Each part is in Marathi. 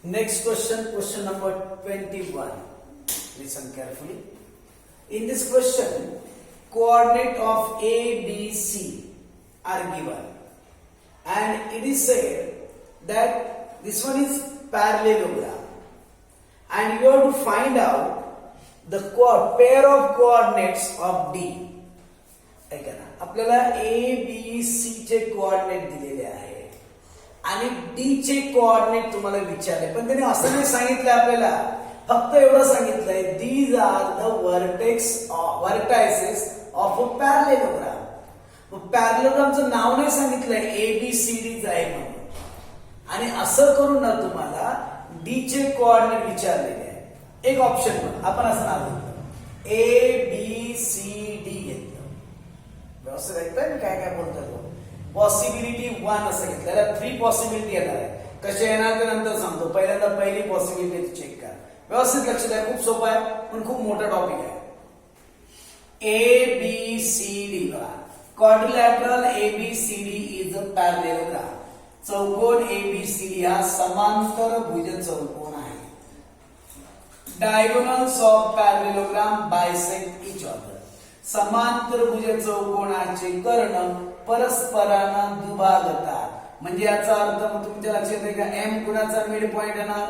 Next question, question number 21. Listen carefully. In this question, coordinate of A, B, C are given, and it is said that this one is parallelogram, and you have to find out the pair of coordinates of D. ऐका ना, आपल्याला A, B, C चे कोऑर्डिनेट दिलेले आहे आणि डी चे कोऑर्डिनेट तुम्हाला विचारले, पण त्याने असं नाही सांगितलं आपल्याला, फक्त एवढं सांगितलंय these are the vertices of a parallelogram. मग पॅरलेलोग्रामचं नाव नाही सांगितलंय, ABCD आहे म्हणून, आणि असं करून ना तुम्हाला डी चे कोऑर्डिनेट विचारलेले आहे. एक ऑप्शन आपण असं नाव घेतलं ABCD घेतलं. व्यवस्थित ऐकताय मी काय काय बोलतोय. पॉसिबिलिटी 1 असं घेतलं, त्याला 3 पॉसिबिलिटी येणार आहे. कसे येणार ते नंतर सांगतो, पहिल्यांदा पहिली पॉसिबिलिटी चेक करा. व्यवस्थित लक्ष द्या, खूप सोपं आहे पण खूप मोठा टॉपिक आहे. ABCD बघा, quadrilateral ABCD is a parallelogram. चौकोन ABCD हा समांतर भुज चौकोन आहे. Diagonals of parallelogram bisect each other. समांतर भुज चौकोनाचे कर्ण परस्परांना दुभागतात. म्हणजे याचा अर्थ मग तुमच्या लक्षात आहे का, एम कुणाचा मिड पॉइंट येणार,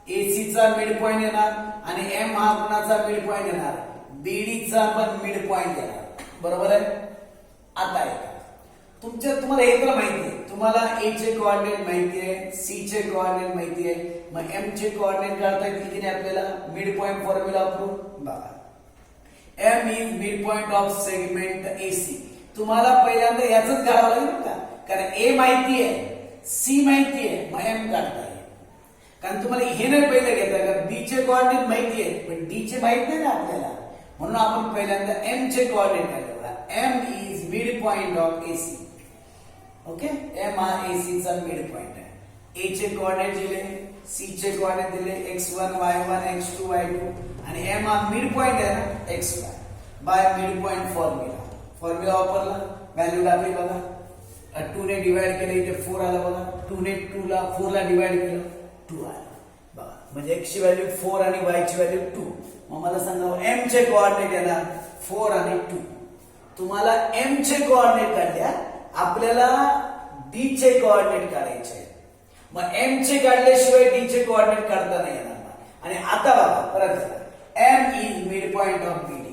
AC चा मिड पॉइंट येणार, आणि एम हा कुणाचा मिड पॉइंट येणार, BD चा पण मिड पॉइंट येणार. बरोबर आहे. आता ऐका, तुम्हाला हे तर माहिती आहे, तुम्हाला A चे कोऑर्डिनेट माहिती आहे, C चे कोऑर्डिनेट माहिती आहे, मग M चे कोऑर्डिनेट काढता येतील की नाही आपल्याला मिड पॉइंट फॉर्म्युला वापरून. बघा, M is mid point of segment AC. तुम्हाला पहिल्यांदा याचंच काढावं लागेल का, कारण A माहिती आहे, C माहिती आहे, मग M काढता येईल. कारण तुम्हाला हे नाही पहिलं घेता, कारण B चे कोऑर्डिनेट माहिती आहेत पण D चे माहित नाही ना आपल्याला, म्हणून आपण पहिल्यांदा M चे कोऑर्डिनेट काढले. M is mid point of AC. Okay, M हा AC चा मिड पॉइंट आहे. A चे कोऑर्डिनेट दिले, C चे कोऑर्डिनेट दिले x1 y1 x2 y2, आणि M हा मिड पॉइंट आहे ना xy. By mid point formula वापरला, व्हॅल्यू टाकली बघा. 2 ने डिवाइड केलं इथे 4 आला बघा. 2 ने 2 ला 4 ला डिवाइड केलं 2 आला बघा. म्हणजे x ची व्हॅल्यू 4 आणि y ची व्हॅल्यू 2. मग मला सांगा M चे कोऑर्डिनेट येणार 4 आणि 2. तुम्हाला M चे कोऑर्डिनेट काढल्या, आपल्याला D चे कोऑर्डिनेट काढायचे. मग M चे काढल्याशिवाय D चे कोऑर्डिनेट काढता नाही येणार. आणि आता बघा परत, M is mid point of BD.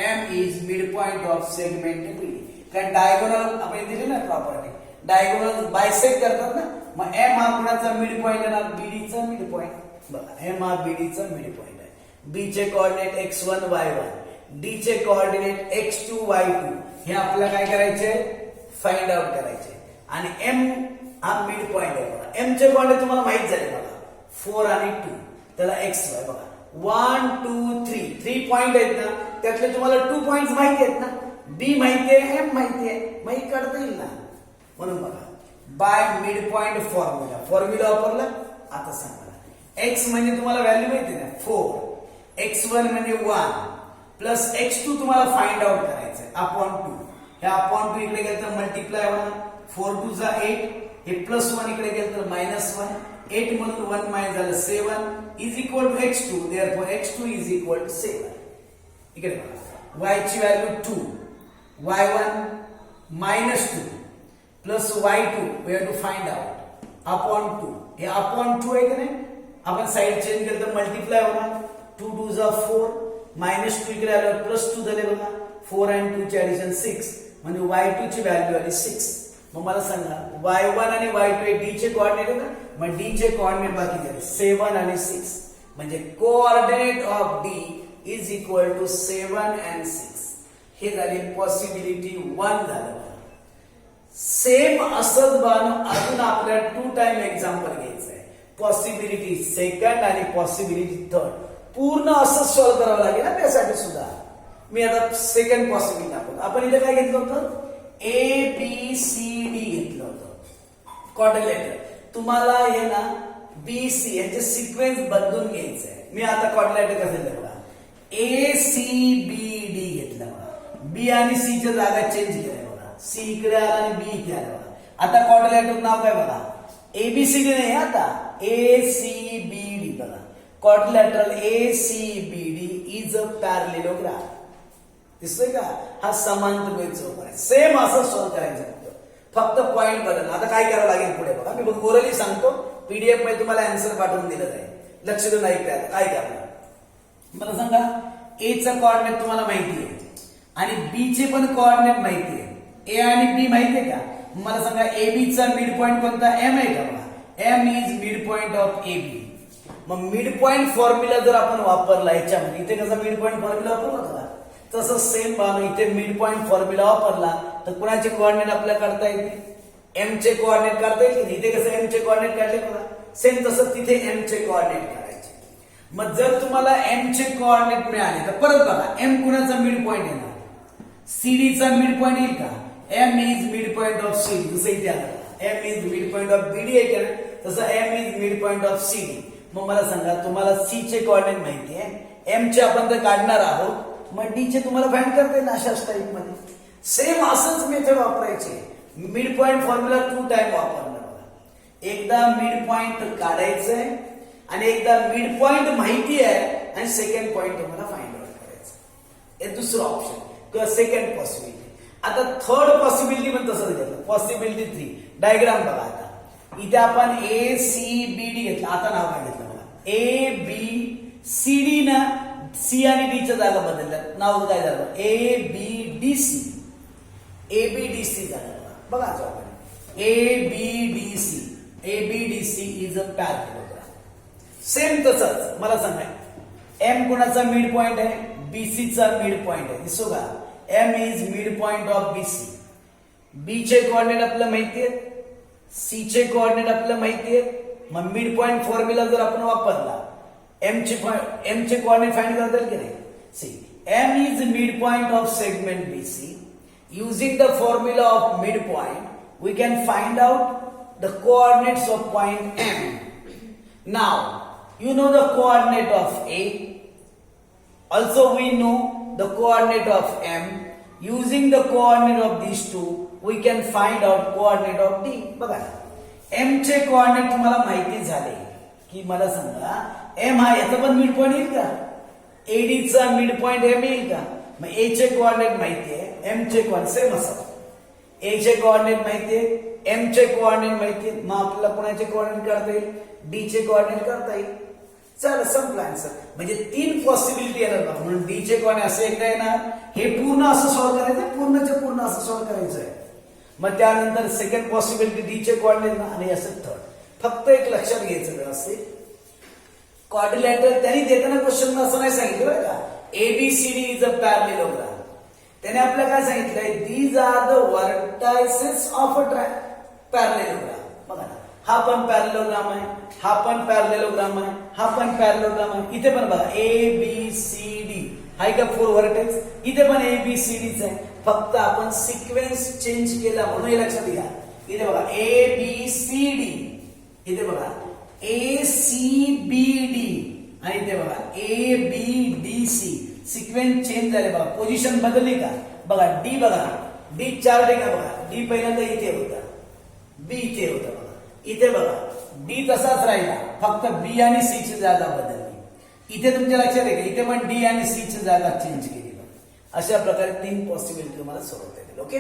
M is mid point of segment BD. कारण डायगोनल आपण दिली ना प्रॉपर्टी, डायगोनल बायसेक्ट करतात ना, मग M हा कुणाचा मिड पॉइंट येणार, BD चा मिड पॉइंट. बघा, M हा BD चा मिड पॉइंट आहे. B चे कोऑर्डिनेट x1 y1, D चे कोऑर्डिनेट x2 y2, हे आपल्याला काय करायचे, फाइंड आउट करायचे. आणि M हा मिड पॉइंट आहे बघा. M चे कोऑर्डिनेट तुम्हाला माहित झाले बघा, 4 आणि 2, त्याला xy बघा 1 2 3 पॉइंट आहेत ना, त्यातले तुम्हाला 2 पॉइंट्स माहिती आहेत ना, B माहिती आहे, M माहिती आहे, मग काढता येईल ना. म्हणून बघा, बाय मिड पॉइंट फॉर्म्युला वापरला. आता सांगा, x म्हणजे तुम्हाला व्हॅल्यू माहिती ना 4, x1 म्हणजे 1 प्लस x2 तुम्हाला फाइंड आउट करायचं आहे अपॉन 2. हे अपॉन 2 इकडे गेलं तर मल्टिप्लाय होणार, 4 2 जा 8, हे प्लस 1 इकडे गेलं तर -1, 8 मधून 1 मायनस झालं 7 is equal to x2. Therefore x2 is equal to 7. इकडे बघा, y ची value 2, y1 -2 plus y2 we have to find out upon 2. हे अपॉन 2 आहे की नाही, आपण साइड चेंज केलं तर मल्टिप्लाय होणार, 2 2 जा 4, -2 इकडे आलं +2 झाले बघा, 4 आणि 2 ची ऍडिशन 6, म्हणजे y2 ची व्हॅल्यू आली 6. मग मला सांगा, y1 आणि y2 D चे कोऑर्डिनेट आहे ना, मग D चे कोऑर्डिनेट बाकी झाले 7 आणि 6, म्हणजे coordinate of D is equal to 7 and 6. हे झाले पॉसिबिलिटी 1 झालं. सेम असंच बनवून अजून आपल्याला 2 टाइम एक्झाम्पल घ्यायचं आहे. पॉसिबिलिटी सेकंड आणि पॉसिबिलिटी थर्ड पूर्ण असं सॉल्व्ह करावं लागेल ना त्यासाठी सुद्धा. मी आता सेकंड पॉसिबिलिटी दाखवतो. आपण इथे काय घेतलं होतं, ABCD घेतलं होतं क्वाड्रिलॅटरल. तुम्हाला हे ना BC यांचे सिक्वेन्स बदलून घ्यायचं आहे. मी आता क्वाड्रिलॅटरल कसं दिलं बघा, ACBD घेतलं बघा, B आणि C च्या जागा चेंज केल्या बघा, C इकडे आला आणि B इथे आला बघा. आता क्वाड्रिलॅटरल नाव काय बघा, एबीसीडी नाही आता ACBD बघा quadrilateral ACBD is a parallelogram दिसतोय का हा समांतरभुज चौकोन आहे सेम असं सॉल्व्ह करायचं फक्त पॉइंट बदल आता काय करावं लागेल पुढे बघा मी ओरली सांगतो पीडीएफ मध्ये तुम्हाला आन्सर पाठवून दिलं जाईल लक्ष देऊन ऐकता काय करणार मला सांगा ए चा कोऑर्डिनेट तुम्हाला माहिती आहे आणि बी चे पण कोऑर्डिनेट माहिती आहे ए आणि बी माहिती आहे का मला सांगा AB चा मिड पॉइंट कोणता M आहे का बघा M is mid point of AB मग मिड पॉइंट फॉर्म्युला जर आपण वापरला याच्यामध्ये इथे कसा मिड पॉइंट फॉर्म्युला वापरला होता तसं सेम बाण इथे मिड पॉइंट फॉर्म्युला वापरला तर कुणाचे कोऑर्डिनेट आपल्याला काढता येते M चे कोऑर्डिनेट काढता येते इथे कसं M चे कोऑर्डिनेट काढले बघा सेम तसं तिथे M चे कोऑर्डिनेट काढायचे मग जर तुम्हाला M चे कोऑर्डिनेट मिळाले तर परत बघा M कुणाचा मिड पॉइंट येणार CD चा मिड पॉइंट येईल का M is mid point of CD जसं इथे आलं M is mid point of BD आहे का तसं M is mid point of CD मग मला सांगा तुम्हाला C चे कोऑर्डिनेट माहिती आहे M चे आपण तर काढणार आहोत मग D चे तुम्हाला फाइंड करता येईल अशाच टाइप मध्ये सेम असंच मेथड वापरायचे मिड पॉइंट फॉर्म्युला 2 टाइम वापरणार एकदा मिड पॉइंट काढायचंय आणि एकदा मिड पॉइंट माहिती आहे आणि सेकंड पॉइंट तुम्हाला फाइंड आउट करायचं हे दुसरं ऑप्शन किंवा सेकंड पॉसिबिलिटी आता थर्ड पॉसिबिलिटी पण तसंच घेतलं पॉसिबिलिटी 3 डायग्राम बघा आता इथे आपण ACBD घेतलं आता नाव काय घेतलं बघा ABCD ना C आणि D च्या जागा बदलल्यात नाव काय झालं ABDC झालं बघा ABDC is a parallelogram same तसंच मला सांगा M कुणाचा मिड पॉइंट आहे BC चा मिड पॉइंट आहे दिसतो का M is mid point of BC B चे कोऑर्डिनेट आपल्याला माहिती आहेत C चे कोऑर्डिनेट आपल्याला माहिती आहेत मग मिड पॉइंट फॉर्म्युला जर आपण वापरला M चे कोऑर्डिनेट फाइंड करता येईल की नाही see M is mid point of segment BC using the formula of midpoint we can find out the coordinates of point M now you know the coordinate of A also we know the coordinate of M using the coordinate of these two we can find out coordinate of D बघा M चे कोऑर्डिनेट तुम्हाला माहिती झाले की मला सांगा M हा याचा पण मिड पॉइंट येईल का AD चा मिड पॉइंट M येईल का मग A चे कोऑर्डिनेट माहिती आहे M चे कोऑर्डिनेट सेम असतात A चे कोऑर्डिनेट माहिती आहे M चे कोऑर्डिनेट माहिती आहे मग आपल्याला कोणाचे कोऑर्डिनेट काढता येईल D चे कोऑर्डिनेट करता येईल चला संपला आन्सर म्हणजे 3 पॉसिबिलिटी येणार बघा म्हणून D चे कोऑर्डिनेट असं एकदा येणार हे पूर्ण असं सॉल्व्ह करायचं पूर्णचे पूर्ण असं सॉल्व्ह करायचं आहे मग त्यानंतर सेकंड पॉसिबिलिटी D चे कोऑर्डिनेट आणि असं थर्ड फक्त एक लक्षात घ्यायचं व्यवस्थित क्वाड्रिलॅटरल त्यांनी देताना क्वेश्चन असं नाही सांगितलं बरं का ABCD इज अ पॅरलेलोग्राम त्याने आपल्याला काय सांगितलंय these are the vertices of a parallelogram बघा ना हा पण पॅरलेलोग्राम आहे हा पण पॅरलेलोग्राम आहे हा पण पॅरलेलोग्राम आहे इथे पण बघा ABCD हाय का 4 व्हर्टेक्स इथे पण ABCDच आहे फक्त आपण सिक्वेन्स चेंज केला म्हणून हे लक्षात घ्या इथे बघा ABCD इथे बघा ACBD आणि इथे बघा ABDC सिक्वेन्स चेंज झाले बघा पोझिशन बदलली का बघा D बघा D 4 का बघा D पहिल्यांदा इथे होता B इथे होता बघा इथे बघा D तसाच राहिला फक्त B आणि C ची जागा बदलली इथे तुमच्या लक्षात आहे का इथे पण D आणि C ची जागा चेंज केली अशा प्रकारे 3 पॉसिबिलिटी तुम्हाला सोडवता येतील ओके